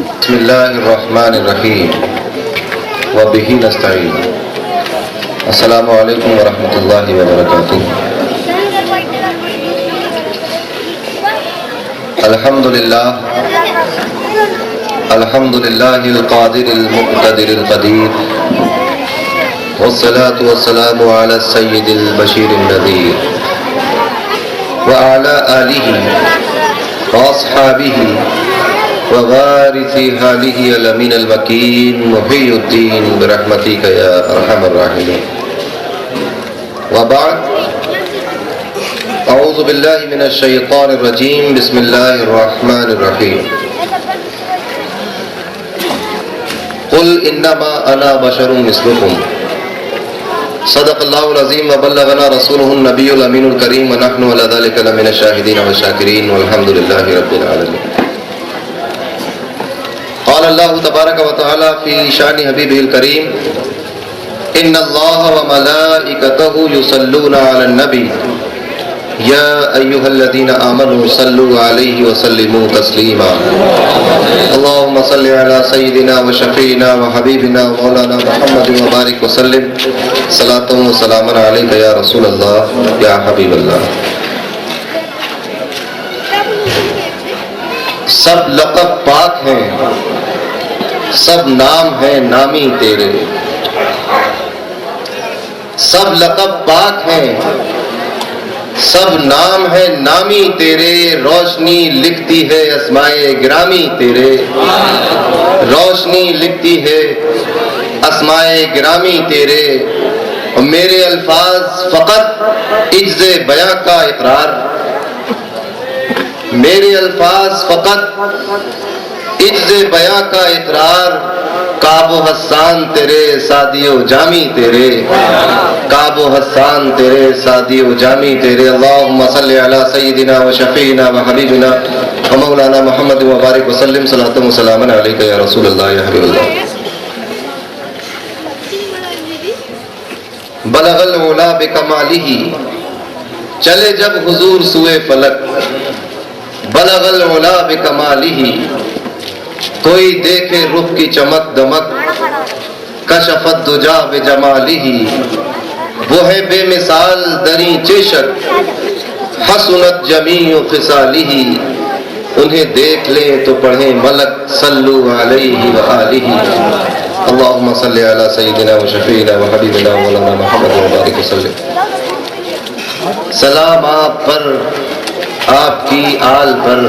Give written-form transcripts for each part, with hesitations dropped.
بسم اللہ الرحمن الرحیم وبہ نستعین. السلام علیکم ورحمۃ اللہ وبرکاتہ. الحمد للہ القادر المقتدر القدیر والصلاة والسلام علی السید البشیر النذیر وعلی آلہ واصحابہ ووارث آلہ الامین المکین محی الدین برحمتک یا ارحم الراحمین. وبعد اعوذ باللہ من الشیطان الرجیم. بسم اللہ الرحمن الرحیم. قل انما انا بشر مثلکم صدق اللہ العظیم وبلغنا رسولہ النبی الامین الکریم ونحن علی ذلک لمن الشاہدین والشاکرین والحمد للہ رب العالمین. قال اللہ تبارک و تعالی فی شان حبیبہ الکریم ان اللہ وملائکتہ یصلون علی النبی یا ایہا الذین آمنوا صلوا علیہ وسلموا تسلیما. اللہم صلی علی سیدنا و شفیعنا و حبیبنا و مولانا محمد وبارک وسلم صلاۃ و سلام علیک یا رسول اللہ یا حبیب اللہ. سب لقب پاک ہیں، سب نام ہیں نامی تیرے. سب لقب پاک ہیں، سب نام ہے نامی تیرے. روشنی لکھتی ہے اسمائے گرامی تیرے. روشنی لکھتی ہے اسمائے گرامی تیرے. اور میرے الفاظ فقط عجز بیاں کا اقرار. میرے الفاظ فقط عجز بیاں کا اقرار. کعب و حسان تیرے سادی و جامی تیرے. کعب و حسان تیرے سادی و جامی تیرے. اللہم صلی علی سیدنا و شفیعنا و حبیبنا و مولانا محمد وبارک وسلم صلاۃ و سلام علیک یا رسول اللہ یا حبیب اللہ. بلغ العلا بکمالہ چلے جب حضور سوئے فلک. بلغ العلا بکمالہ کوئی دیکھے رخ کی چمک دمک. کشفت دجا بجمالہ وہ ہے بے مثال دری چشک. حسنت جمیع خصالہ انہیں دیکھ لیں تو پڑھیں ملک. صلو علیہ وآلہ. اللہم صلی علی سیدنا و شفیعنا و حبیبنا مولانا محمد وبارک وسلم. سلام آپ پر، آپ کی آل پر،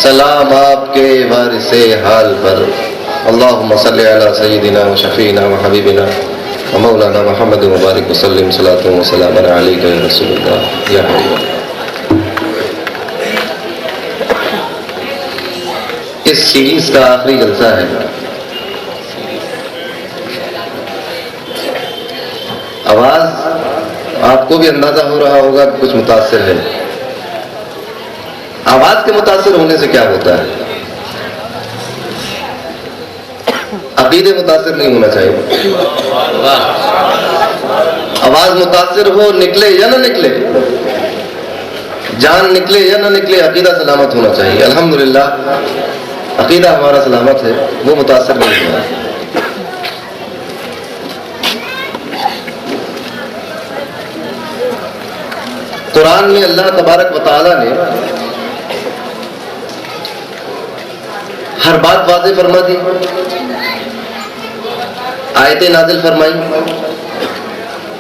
سلام آپ کے وارث حال پر. اللہم صلی علی سیدنا و شفیعنا و حبیبنا و مولانا محمد مبارک وسلم صلاۃ و سلام علیک یا رسول اللہ یا حبیب اللہ. اس سیریز کا آخری جلسہ ہے. آواز آپ کو بھی اندازہ ہو رہا ہوگا کہ کچھ متاثر ہے. آواز کے متاثر ہونے سے کیا ہوتا ہے؟ عقیدے متاثر نہیں ہونا چاہیے. آواز متاثر ہو، نکلے یا نہ نکلے، جان نکلے یا نہ نکلے، عقیدہ سلامت ہونا چاہیے. الحمدللہ عقیدہ ہمارا سلامت ہے، وہ متاثر نہیں ہوا. قرآن میں اللہ تبارک و تعالی نے ہر بات واضح فرما دی. آیتیں نازل فرمائی.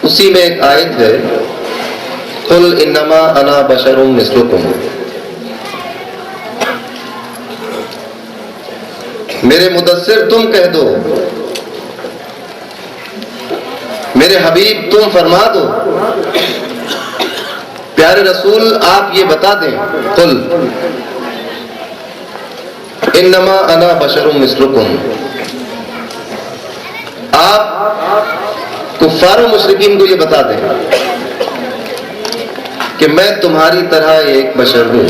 اسی میں ایک آیت ہے قل انما انا بشر مثلکم. میرے مدثر تم کہہ دو، میرے حبیب تم فرما دو، پیارے رسول آپ یہ بتا دیں. قل انما انا بشر مثلکم. آپ کفار و مشرکین کو یہ بتا دیں کہ میں تمہاری طرح ایک بشر ہوں.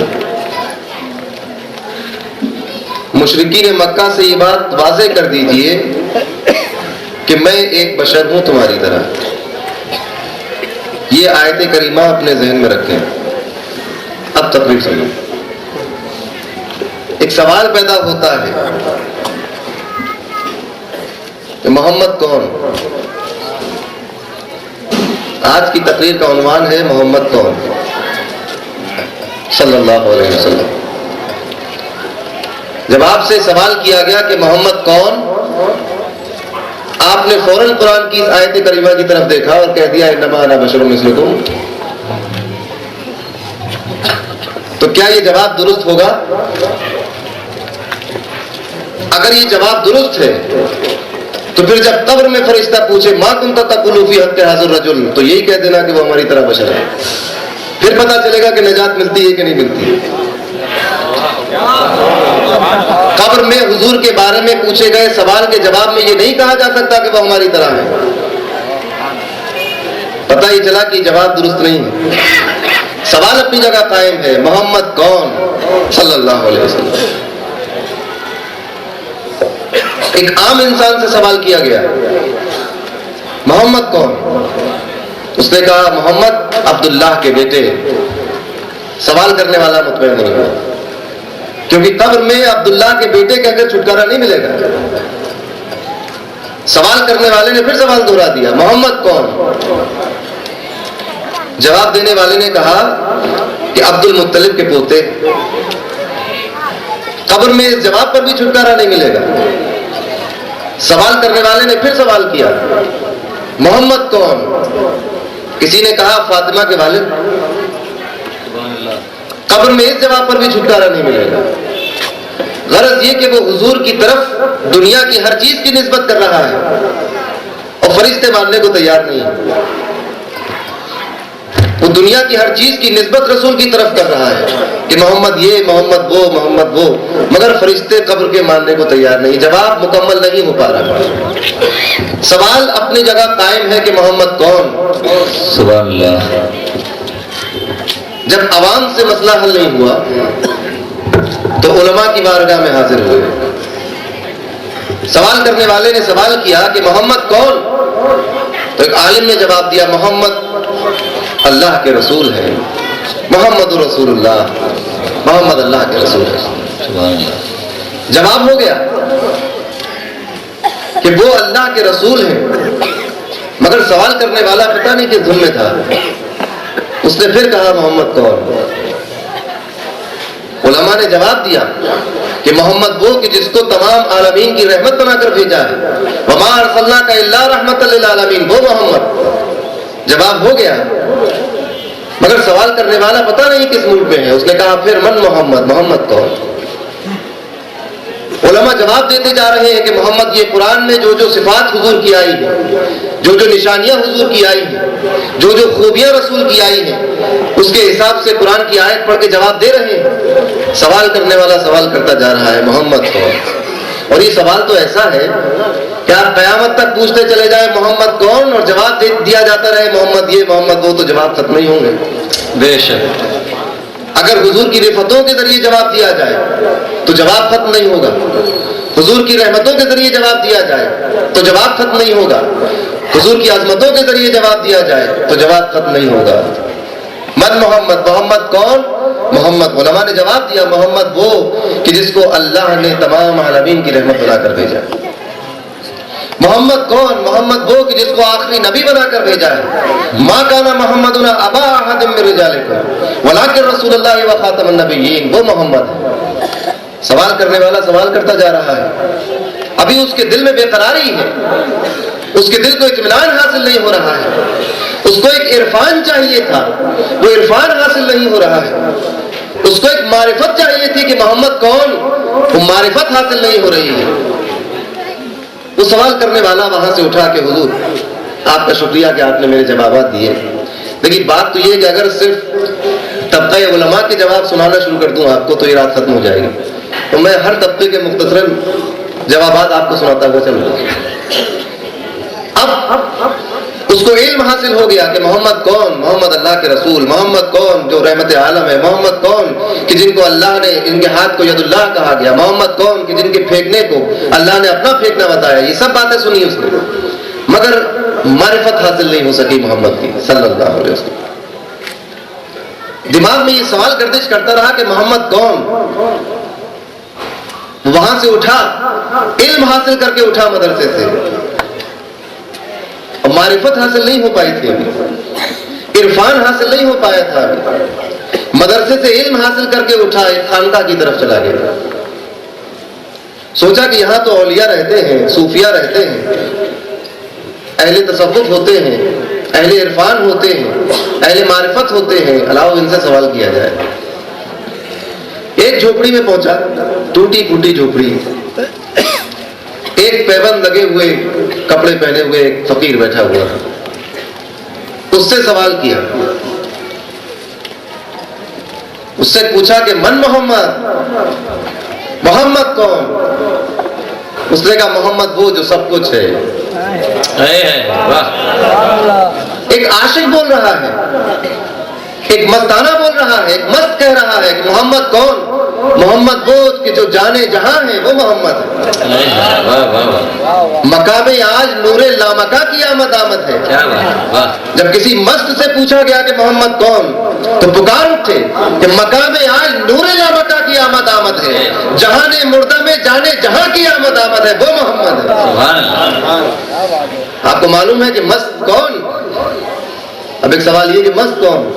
مشرکین مکہ سے یہ بات واضح کر دیجئے کہ میں ایک بشر ہوں تمہاری طرح. یہ آیت کریمہ اپنے ذہن میں رکھیں. اب تقریر سنو. ایک سوال پیدا ہوتا ہے کہ محمد کون؟ آج کی تقریر کا عنوان ہے محمد کون صلی اللہ علیہ وسلم۔ جب آپ سے سوال کیا گیا کہ محمد کون، آپ نے فوراً قرآن کی آیت کریمہ کی طرف دیکھا اور کہہ دیا انما انا بشر مثلکم۔ تو کیا یہ جواب درست ہوگا؟ اگر یہ جواب درست ہے تو پھر جب قبر میں فرشتہ پوچھے ما کنت تقول فی حق ھذا الرجل، تو یہی کہہ دینا کہ وہ ہماری طرح بشر ہے، پھر پتہ چلے گا کہ نجات ملتی ہے کہ نہیں ملتی ہے۔ قبر میں حضور کے بارے میں پوچھے گئے سوال کے جواب میں یہ نہیں کہا جا سکتا کہ وہ ہماری طرح ہے۔ پتہ ہی چلا کہ جواب درست نہیں ہے۔ سوال اپنی جگہ قائم ہے، محمد کون صلی اللہ علیہ وسلم۔ ایک عام انسان سے سوال کیا گیا محمد کون؟ اس نے کہا محمد عبداللہ کے بیٹے۔ سوال کرنے والا مطمئن نہیں ہوا، کیونکہ قبر میں عبداللہ کے بیٹے کہہ کر چھٹکارا نہیں ملے گا۔ سوال کرنے والے نے پھر سوال دہرا دیا محمد کون؟ جواب دینے والے نے کہا کہ عبد المطلب کے پوتے۔ قبر میں اس جواب پر بھی چھٹکارا نہیں ملے گا۔ سوال کرنے والے نے پھر سوال کیا محمد کون؟ کسی نے کہا فاطمہ کے والد۔ قبر میں اس جواب پر بھی چھٹکارا نہیں ملے گا۔ غرض یہ کہ وہ حضور کی طرف دنیا کی ہر چیز کی نسبت کر رہا ہے اور فرشتے ماننے کو تیار نہیں ہے۔ وہ دنیا کی ہر چیز کی نسبت رسول کی طرف کر رہا ہے کہ محمد یہ، محمد وہ، محمد وہ، مگر فرشتے قبر کے ماننے کو تیار نہیں۔ جواب مکمل نہیں ہو پا رہا۔ سوال اپنی جگہ قائم ہے کہ محمد کون؟ سبحان اللہ۔ جب عوام سے مسئلہ حل نہیں ہوا تو علماء کی بارگاہ میں حاضر ہوئے۔ سوال کرنے والے نے سوال کیا کہ محمد کون؟ تو ایک عالم نے جواب دیا محمد اللہ کے رسول ہے، محمد رسول اللہ، محمد اللہ کے رسول ہے۔ جواب ہو گیا کہ وہ اللہ کے رسول ہیں، مگر سوال کرنے والا پتہ نہیں کس دھن میں تھا۔ اس نے پھر کہا محمد کون؟ علماء نے جواب دیا کہ محمد وہ کہ جس کو تمام عالمین کی رحمت بنا کر بھیجا ہے، وما ارسلناک الا رحمۃ للعالمین، وہ محمد۔ جواب ہو گیا، مگر سوال کرنے والا پتہ نہیں کس ملک میں ہے۔ اس نے کہا پھر من محمد، محمد کون؟ علماء جواب دیتے جا رہے ہیں کہ محمد یہ قرآن میں جو جو صفات حضور کی آئی ہیں، جو جو نشانیاں حضور کی آئی ہیں، جو جو خوبیاں رسول کی آئی ہیں، اس کے حساب سے قرآن کی آیت پڑھ کے جواب دے رہے ہیں۔ سوال کرنے والا سوال کرتا جا رہا ہے محمد کون؟ اور یہ سوال تو ایسا ہے کہ آپ قیامت تک پوچھتے چلے جائیں محمد کون اور جواب دیا جاتا رہے محمد یہ، محمد وہ، تو جواب ختم نہیں ہوں گے۔ بے شک اگر حضور کی رفتوں کے ذریعے جواب دیا جائے تو جواب ختم نہیں ہوگا، حضور کی رحمتوں کے ذریعے جواب دیا جائے تو جواب ختم نہیں ہوگا، حضور کی عظمتوں کے ذریعے جواب دیا جائے تو جواب ختم نہیں ہوگا۔ من محمد، محمد کون؟ محمد۔ علماء نے جواب دیا محمد وہ کہ جس کو اللہ نے تمام عالمین کی رحمت بنا کر بھیجا۔ محمد کون؟ محمد وہ کہ جس کو آخری نبی بنا کر بھیجا ہے۔ ما کان محمد ابا احد من رجالکم ولکن رسول اللہ و خاتم النبیین، وہ محمد ہے۔ سوال کرنے والا سوال کرتا جا رہا ہے، ابھی اس کے دل میں بے قراری ہے، اس کے دل کو اطمینان حاصل نہیں ہو رہا ہے، اس کو ایک عرفان چاہیے تھا، وہ عرفان حاصل نہیں ہو رہا ہے، اس کو ایک معرفت چاہیے تھی کہ محمد کون، وہ معرفت حاصل نہیں ہو رہی ہے۔ وہ سوال کرنے والا وہاں سے اٹھا کہ حضور آپ کا شکریہ کہ آپ نے میرے جوابات دیے، لیکن بات تو یہ ہے کہ اگر صرف طبقہ علماء کے جواب سنانا شروع کر دوں آپ کو تو یہ رات ختم ہو جائے گی، تو میں ہر طبقے کے مختصراً جوابات آپ کو سناتا ہوا چلوں۔ اب اس کو علم حاصل ہو گیا کہ محمد کون؟ محمد اللہ کے رسول۔ محمد کون؟ جو رحمت عالم ہے۔ محمد کون؟ کہ جن کو اللہ نے، ان کے ہاتھ کو ید اللہ کہا گیا۔ محمد کون؟ کہ جن کے پھینکنے کو اللہ نے اپنا پھینکنا بتایا۔ یہ سب باتیں سنی اس نے، مگر معرفت حاصل نہیں ہو سکی محمد کی صلی اللہ علیہ وسلم۔ دماغ میں یہ سوال گردش کرتا رہا کہ محمد کون؟ وہاں سے اٹھا، علم حاصل کر کے اٹھا مدرسے سے، اور معرفت حاصل نہیں ہو پائی تھی ابھی، عرفان حاصل نہیں ہو پایا تھا ابھی، مدرسے سے علم حاصل کر کے اٹھا، ایک خانقاہ کی طرف چلا گیا، سوچا کہ یہاں تو اولیاء رہتے ہیں، صوفیاء رہتے ہیں، اہل تصوف ہوتے ہیں، اہل عرفان ہوتے ہیں، اہل معرفت ہوتے ہیں، الاؤ ان سے سوال کیا جائے۔ ایک جھوپڑی میں پہنچا، ٹوٹی پھوٹی جھوپڑی، ایک پیبند لگے ہوئے کپڑے پہنے ہوئے ایک فقیر بیٹھا ہوا، اس سے سوال کیا، اس سے پوچھا کہ من محمد، محمد کون؟ اس نے کہا محمد وہ جو سب کچھ ہے۔ ایک عاشق بول رہا ہے، ایک مستانہ بول رہا ہے، ایک مست کہہ رہا ہے کہ محمد کون؟ محمد وہ کہ جو جانے جہاں ہے وہ محمد ہے۔ مقام آج نور لامکا کی آمد آمد ہے۔ جب کسی مست سے پوچھا گیا کہ محمد کون تو پکار اٹھے کہ مقام آج نور لامکا کی آمد آمد ہے، جہان مردہ میں جانے جہاں کی آمد آمد ہے، وہ محمد ہے۔ آپ کو معلوم ہے کہ مست کون؟ اب ایک سوال یہ کہ مست کون؟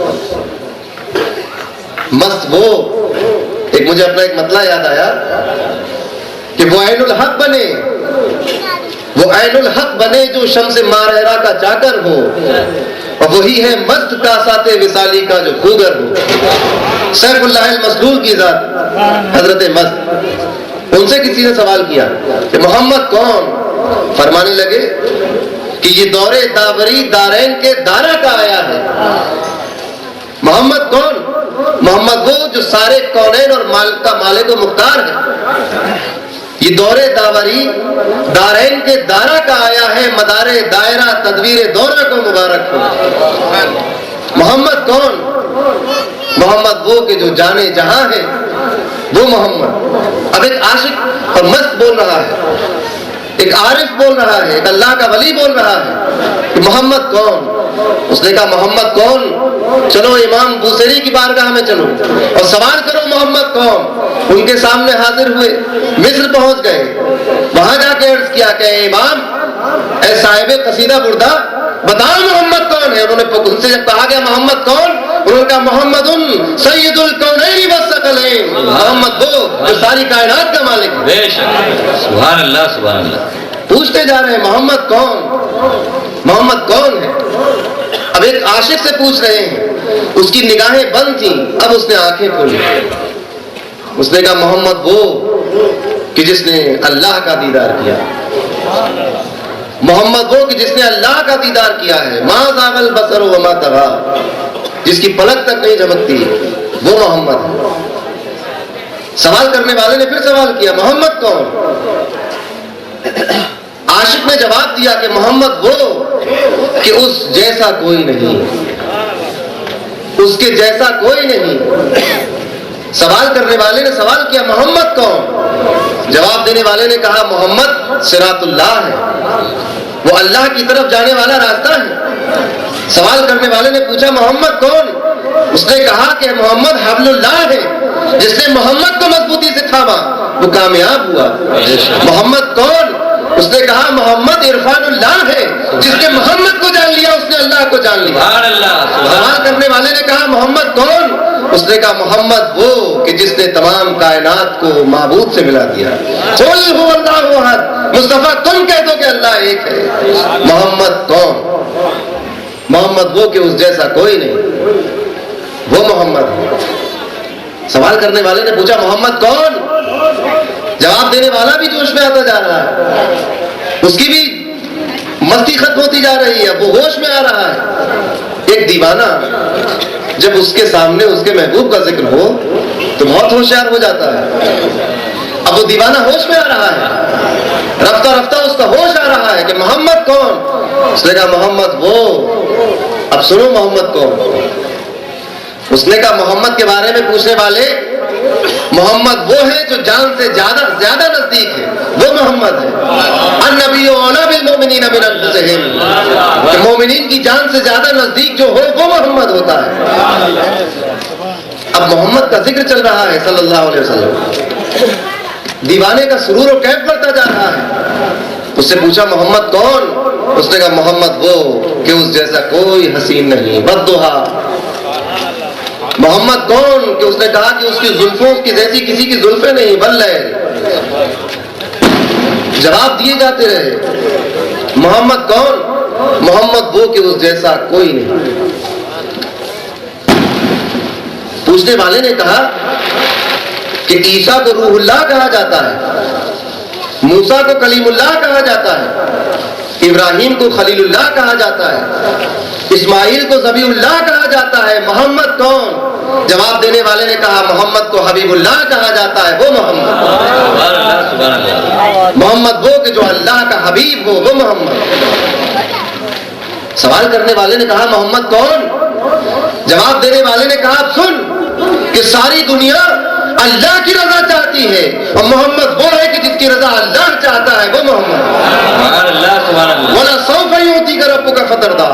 مست وہ، ایک مجھے اپنا ایک مطلع یاد آیا کہ وہ عین الحق بنے، وہ عین الحق بنے جو شمس ماہرہ کا چاکر ہو، اور وہی ہے مست کاسات وصالی کا جو خوگر ہو۔ سیف اللہ المسلول کی ذات حضرت مست، ان سے کسی نے سوال کیا کہ محمد کون؟ فرمانے لگے کہ یہ دور داوری دارین کے دارا کا آیا ہے۔ محمد کون؟ محمد وہ جو سارے کونین اور کا مالک و مختار ہے۔ یہ دور داوری دارین کے دارا کا آیا ہے، مدار دائرہ تدبیر دورہ کو مبارک ہو۔ محمد کون؟ محمد وہ کہ جو جانے جہاں ہے وہ محمد۔ اب ایک عاشق اور مست بول رہا ہے، ایک عارف بول رہا ہے، ایک اللہ کا ولی بول رہا ہے کہ محمد کون؟ اس نے کہا محمد کون؟ چلو امام بوصیری کی بارگاہ میں چلو اور سوال کرو محمد کون؟ ان کے سامنے حاضر ہوئے، مصر پہنچ گئے، وہاں جا کے عرض کیا کہ اے امام، اے صاحب قصیدہ بردہ، بتاؤ محمد کون ہے؟ انہوں نے ان سے جب کہا گیا محمد کون، انہوں نے کہا محمد سید الکونین والثقلین، محمد وہ جو ساری کائنات کا مالک ہے۔ بے شک، سبحان اللہ سبحان اللہ۔ پوچھتے جا رہے ہیں محمد کون، محمد کون ہے؟ اب ایک عاشق سے پوچھ رہے ہیں، اس کی نگاہیں بند تھیں، اب اس نے آنکھیں کھولی، اس نے کہا محمد وہ کہ جس نے اللہ کا دیدار کیا، محمد وہ کہ جس نے اللہ کا دیدار کیا ہے، ما زاغ البصر وما طغى، جس کی پلک تک نہیں جھپکتی، وہ محمد ہے۔ سوال کرنے والے نے پھر سوال کیا محمد کون؟ عاشق نے جواب دیا کہ محمد وہ کہ اس جیسا کوئی نہیں، اس کے جیسا کوئی نہیں۔ سوال کرنے والے نے سوال کیا محمد کون؟ جواب دینے والے نے کہا محمد صراط اللہ ہے، وہ اللہ کی طرف جانے والا راستہ ہے۔ سوال کرنے والے نے پوچھا محمد کون؟ اس نے کہا کہ محمد حبل اللہ ہے، جس نے محمد کو مضبوطی سے تھاما وہ کامیاب ہوا۔ محمد کون؟ اس نے کہا محمد عرفان اللہ ہے، جس نے محمد کو جان لیا اس نے اللہ کو جان لیا۔ سوال کرنے والے نے کہا محمد کون؟ اس نے کہا محمد وہ کہ جس نے تمام کائنات کو معبود سے ملا دیا۔ قل هو اللہ احد، مصطفیٰ تم کہہ دو کہ اللہ ایک ہے۔ محمد کون؟ محمد وہ کہ اس جیسا کوئی نہیں، وہ محمد ہے۔ سوال کرنے والے نے پوچھا محمد کون؟ جواب دینے والا بھی جوش میں آتا جا رہا ہے، اس کی بھی مستی ختم ہوتی جا رہی ہے، وہ ہوش میں آ رہا ہے۔ ایک دیوانہ جب اس کے سامنے اس کے محبوب کا ذکر ہو تو بہت ہوشیار ہو جاتا ہے۔ اب وہ دیوانہ ہوش میں آ رہا ہے، رفتہ رفتہ اس کا ہوش آ رہا ہے کہ محمد کون؟ اس نے کہا محمد وہ۔ اب سنو محمد کون؟ اس نے کہا محمد کے بارے میں پوچھنے والے، محمد وہ ہے جو جان سے زیادہ نزدیک ہے، وہ محمد ہے۔ النبی اولی بالمؤمنین من انفسہم، کہ مومنین کی جان سے زیادہ نزدیک جو ہو وہ محمد ہوتا ہے۔ اب محمد کا ذکر چل رہا ہے صلی اللہ علیہ وسلم۔ دیوانے کا سرور و کیف بڑھتا جا رہا ہے۔ اس سے پوچھا محمد کون؟ اس نے کہا محمد وہ کہ اس جیسا کوئی حسین نہیں، بددہا۔ محمد کون؟ کہ اس نے کہا کہ اس کی زلفوں کی جیسی کسی کی زلفیں نہیں، باللیل۔ جواب دیے جاتے رہے۔ محمد کون؟ محمد وہ کہ اس جیسا کوئی نہیں۔ پوچھنے والے نے کہا کہ عیسیٰ کو روح اللہ کہا جاتا ہے، موسیٰ کو کلیم اللہ کہا جاتا ہے، ابراہیم کو خلیل اللہ کہا جاتا ہے، اسماعیل کو ذبیح اللہ کہا جاتا ہے، محمد کون؟ جواب دینے والے نے کہا محمد کو حبیب اللہ کہا جاتا ہے، وہ محمد۔ محمد وہ کہ جو اللہ کا حبیب ہو، وہ محمد۔ سوال کرنے والے نے کہا محمد کون؟ جواب دینے والے نے کہا اب سن کہ ساری دنیا اللہ کی رضا چاہتی ہے اور محمد وہ ہے کہ جس کی رضا اللہ چاہتا ہے، وہ محمد۔ وَلَسَوْفَ يُعْطِيكَ رَبُّكَ فَتَرْضَىٰ،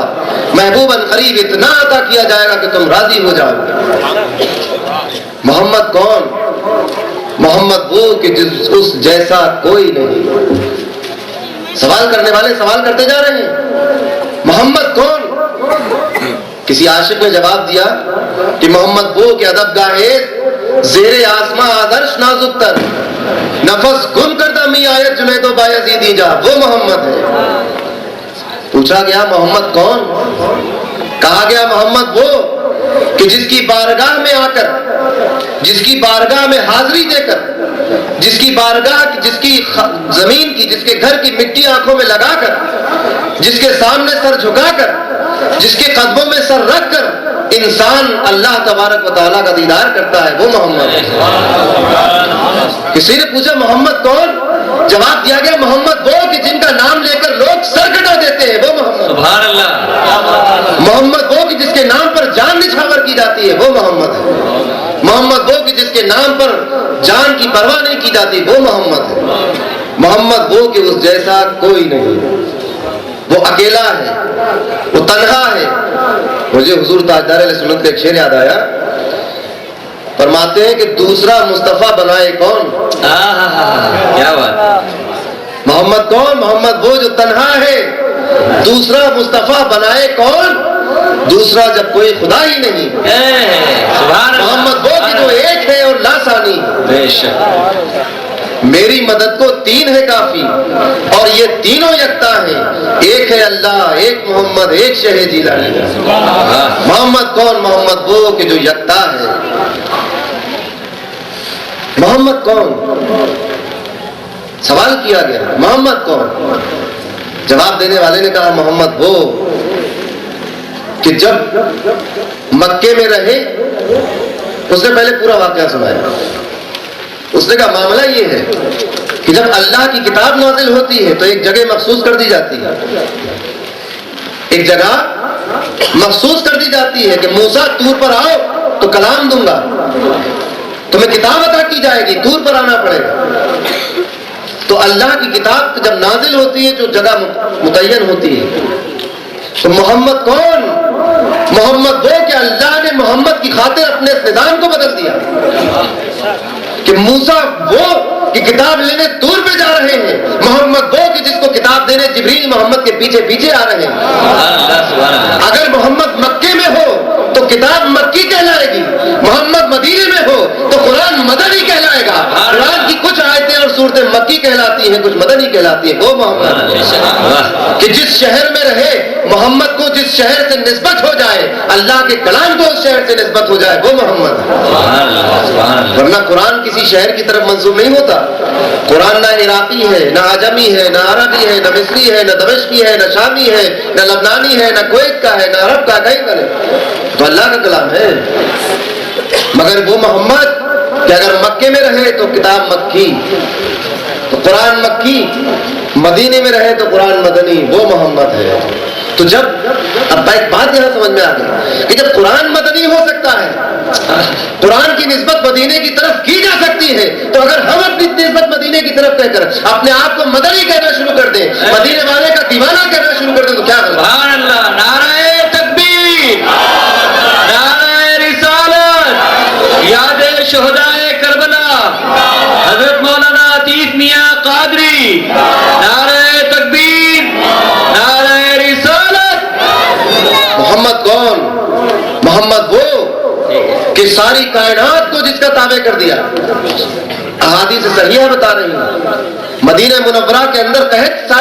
محبوباً قریب اتنا عطا کیا جائے گا کہ تم راضی ہو جاؤ۔ محمد کون؟ محمد وہ کہ اس جیسا کوئی نہیں۔ سوال کرنے والے سوال کرتے جا رہے ہیں، محمد کون؟ کسی عاشق نے جواب دیا کہ محمد وہ کہ ادب گاہے زیر آسماں آدرش نازک تر، نفس گم کردہ می آیت جنید و بایزیدی جا، وہ محمد ہے۔ پوچھا گیا محمد کون؟ کہا گیا محمد وہ کہ جس کی بارگاہ میں آ کر، جس کی بارگاہ میں حاضری دے کر، جس کی بارگاہ، جس کی زمین کی، جس کے گھر کی مٹی آنکھوں میں لگا کر، جس کے سامنے سر جھکا کر، جس کے قدموں میں سر رکھ کر انسان اللہ تبارک و تعالیٰ کا دیدار کرتا ہے، وہ محمد ہے۔ کسی نے پوچھا محمد کون؟ جواب دیا گیا محمد وہ کہ جن کا نام لے کر لوگ سر کٹا دیتے ہیں، وہ محمد۔ سبحان اللہ۔ محمد وہ کہ جس کے نام پر جان نچھاور کی جاتی ہے، وہ محمد ہے۔ محمد وہ کہ جس کے نام پر جان کی پرواہ نہیں کی جاتی، وہ محمد ہے۔ محمد وہ کہ اس جیسا کوئی نہیں، وہ اکیلا ہے، وہ تنہا ہے۔ مجھے حضور تاجدار علیہ سنت کا ایک شعر یاد آیا، فرماتے ہیں کہ دوسرا مصطفیٰ بنائے کون؟ کیا بات! محمد کون؟ محمد وہ جو تنہا ہے، دوسرا مصطفیٰ بنائے کون؟ دوسرا جب کوئی خدا ہی نہیں۔ محمد وہ کہ جو ایک ہے اور لاسانی ہے۔ بے شک میری مدد کو تین ہے کافی اور یہ تینوں یکتا ہیں، ایک ہے اللہ، ایک محمد، ایک شہ جیلانی۔ محمد کون؟ محمد وہ کہ جو یکتا ہے۔ محمد کون؟ سوال کیا گیا محمد کون؟ جواب دینے والے نے کہا محمد وہ کہ جب مکے میں رہے، اس نے پہلے پورا واقعہ سنایا۔ اس نے کہا معاملہ یہ ہے کہ جب اللہ کی کتاب نازل ہوتی ہے تو ایک جگہ مخصوص کر دی جاتی ہے، ایک جگہ مخصوص کر دی جاتی ہے کہ موسیٰ طور پر آؤ تو کلام دوں گا، تمہیں کتاب عطا کی جائے گی، طور پر آنا پڑے گا۔ تو اللہ کی کتاب جب نازل ہوتی ہے جو جگہ متعین ہوتی ہے، تو محمد کون؟ محمد وہ کہ اللہ نے محمد کی خاطر اپنے نظام کو بدل دیا کہ موسیٰ وہ کہ کتاب لینے طور پہ جا رہے ہیں، محمد وہ کہ جس کو کتاب دینے جبریل محمد کے پیچھے پیچھے آ رہے ہیں۔ اگر محمد مکے میں ہو تو کتاب مکی کہلائے گی، محمد مدینے میں ہو تو قرآن مدنی کہلائے گا۔ قرآن کی کچھ آیتیں اور صورتیں مکی کہلاتی ہیں، کچھ مدنی کہلاتی ہیں، وہ محمد کہ جس شہر میں رہے، محمد کو جس شہر سے نسبت ہو جائے، اللہ کے کلام کو اس شہر سے نسبت ہو جائے، وہ محمد ہے۔ ورنہ قرآن کسی شہر کی طرف منسوب نہیں ہوتا۔ قرآن نہ عراقی ہے، نہ عجمی ہے، نہ عربی ہے، نہ مصری ہے، نہ دمشقی ہے، نہ شامی ہے، نہ لبنانی ہے، نہ کویت کا ہے، نہ عرب کا، کہیں کا نہیں، تو اللہ کا کلام ہے۔ مگر وہ محمد کہ اگر مکے میں رہے تو کتاب مکی، تو قرآن مکی، مدینے میں رہے تو قرآن مدنی، وہ محمد ہے۔ تو جب اب ایک بات یہاں سمجھ میں آ گئی کہ جب قرآن مدنی ہو سکتا ہے، قرآن کی نسبت مدینے کی طرف کی جا سکتی ہے، تو اگر ہم اپنی نسبت مدینے کی طرف کہہ کر اپنے آپ کو مدنی کہنا شروع کر دیں، مدینے والے کا دیوانہ کہنا شروع کر دیں، تو کیا ہوگا؟ سبحان اللہ! نعرہ تکبیر، نعرہ رسالت، یاد شہدائے کربلا، حضرت مولانا لطیف میاں قادری، نعرہ تکبیر، نعرہ رسالت۔ محمد کون؟ محمد وہ کہ ساری کائنات کو جس کا تابع کر دیا۔ احادیث صحیحہ بتا رہی ہیں، مدینہ منورہ کے اندر قحط